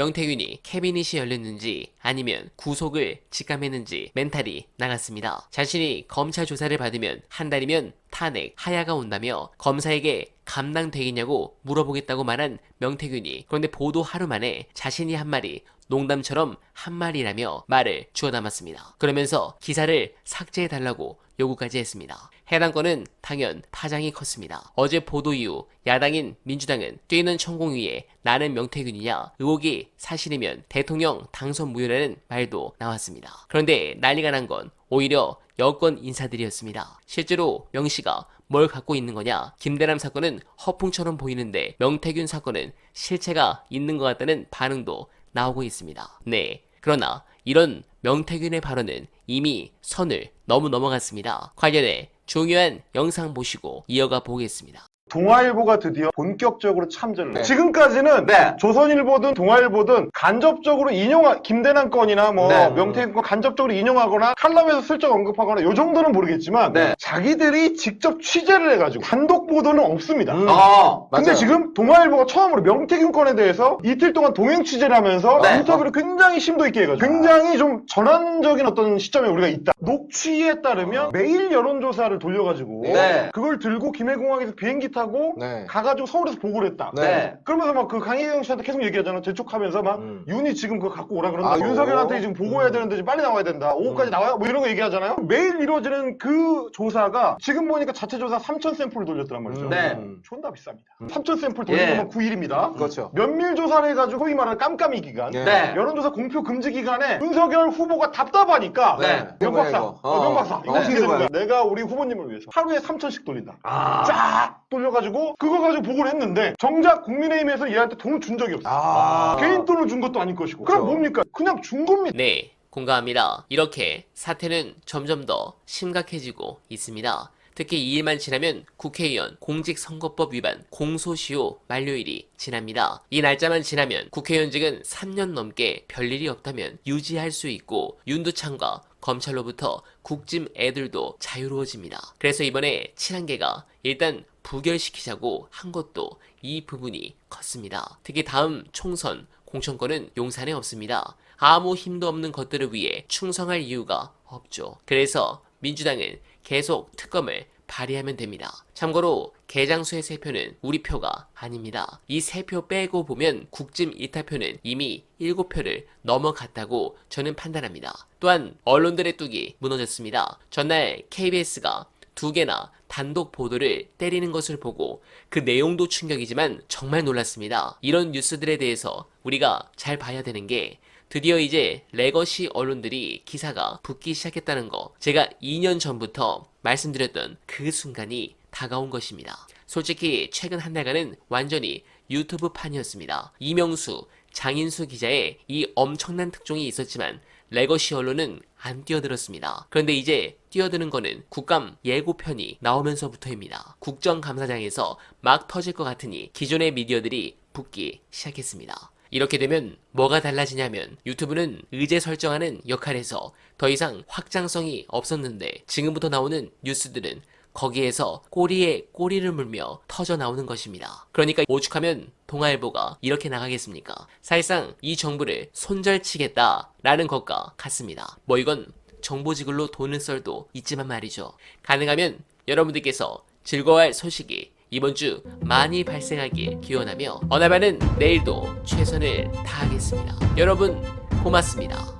명태균이 캐비닛이 열렸는지 아니면 구속을 직감했는지 멘탈이 나갔습니다. 자신이 검찰 조사를 받으면 한 달이면 탄핵, 하야가 온다며 검사에게 감당되겠냐고 물어보겠다고 말한 명태균이, 그런데 보도 하루 만에 자신이 한 말이 농담처럼 한 말이라며 말을 주워 담았습니다. 그러면서 기사를 삭제해달라고 요구까지 했습니다. 해당 건은 당연 파장이 컸습니다. 어제 보도 이후 야당인 민주당은 뛰는 천공위에 나는 명태균이냐, 의혹이 사실이면 대통령 당선 무효라는 말도 나왔습니다. 그런데 난리가 난 건 오히려 여권 인사들이었습니다. 실제로 명씨가 뭘 갖고 있는 거냐, 김대남 사건은 허풍처럼 보이는데 명태균 사건은 실체가 있는 것 같다는 반응도 나오고 있습니다. 네, 그러나 이런 명태균의 발언은 이미 선을 너무 넘어갔습니다. 관련해 중요한 영상 보시고 이어가 보겠습니다. 동아일보가 드디어 본격적으로 참전을 해요. 지금까지는 조선일보든 동아일보든 간접적으로 김대남 건이나 명태균 건 간접적으로 인용하거나 칼럼에서 슬쩍 언급하거나 요 정도는 모르겠지만 자기들이 직접 취재를 해가지고 단독 보도는 없습니다. 근데 지금 동아일보가 처음으로 명태균 건에 대해서 이틀 동안 동행 취재를 하면서 인터뷰를 굉장히 심도 있게 해가지고 굉장히 좀 전환적인 어떤 시점에 우리가 있다. 녹취에 따르면 매일 여론조사를 돌려가지고 그걸 들고 김해공항에서 비행기 타고 가가지고 서울에서 보고를 했다. 그러면서 막 그 강희경 씨한테 계속 얘기하잖아. 재촉하면서 막 윤이 지금 그거 갖고 오라 그런다. 윤석열한테 지금 보고해야 되는데 지금 빨리 나와야 된다. 오후까지 나와요? 뭐 이런 거 얘기하잖아요. 매일 이루어지는 그 조사가 지금 보니까 자체 조사 3,000 샘플을 돌렸더란 말이죠. 존나 비쌉니다. 3,000 샘플 돌리는 건 9일입니다. 그렇죠. 면밀 조사를 해가지고 소위 말하는 깜깜이 기간, 여론조사 공표 금지 기간에 윤석열 후보가 답답하니까 명박사, 명박사 이거 어떻게 되는 거야? 내가 우리 후보님을 위해서 하루에 3,000씩 돌린다. 쫙 돌려가지고 그거 가지고 보고를 했는데 정작 국민의힘에서 얘한테 돈을 준 적이 없어. 개인 돈을 준 것도 아닐 것이고. 그럼 뭡니까? 그냥 준 겁니다. 네, 공감합니다. 이렇게 사태는 점점 더 심각해지고 있습니다. 특히 2일만 지나면 국회의원 공직선거법 위반 공소시효 만료일이 지납니다. 이 날짜만 지나면 국회의원직은 3년 넘게 별일이 없다면 유지할 수 있고 윤두창과 검찰로부터 국짐 애들도 자유로워집니다. 그래서 이번에 친한계가 일단 부결시키자고 한 것도 이 부분이 컸습니다. 특히 다음 총선 공천권은 용산에 없습니다. 아무 힘도 없는 것들을 위해 충성할 이유가 없죠. 그래서 민주당은 계속 특검을 발의하면 됩니다. 참고로 개장수의 3표는 우리 표가 아닙니다. 이 3표 빼고 보면 국짐 이탈표는 이미 7표를 넘어갔다고 저는 판단합니다. 또한 언론들의 뚝이 무너졌습니다. 전날 KBS가 2개나 단독 보도를 때리는 것을 보고 그 내용도 충격이지만 정말 놀랐습니다. 이런 뉴스들에 대해서 우리가 잘 봐야 되는 게 드디어 이제 레거시 언론들이 기사가 붙기 시작했다는 거, 제가 2년 전부터 말씀드렸던 그 순간이 다가온 것입니다. 솔직히 최근 한 달간은 완전히 유튜브 판이었습니다. 이명수, 장인수 기자의 이 엄청난 특종이 있었지만 레거시 언론은 안 뛰어들었습니다. 그런데 이제 뛰어드는 거는 국감 예고편이 나오면서부터입니다. 국정감사장에서 막 터질 것 같으니 기존의 미디어들이 붙기 시작했습니다. 이렇게 되면 뭐가 달라지냐면 유튜브는 의제 설정하는 역할에서 더 이상 확장성이 없었는데 지금부터 나오는 뉴스들은 거기에서 꼬리에 꼬리를 물며 터져 나오는 것입니다. 그러니까 오죽하면 동아일보가 이렇게 나가겠습니까? 사실상 이 정부를 손절치겠다라는 것과 같습니다. 뭐 이건 정보지글로 돈을 썰도 있지만 말이죠. 가능하면 여러분들께서 즐거워할 소식이 이번 주 많이 발생하길 기원하며 어나바는 내일도 최선을 다하겠습니다. 여러분 고맙습니다.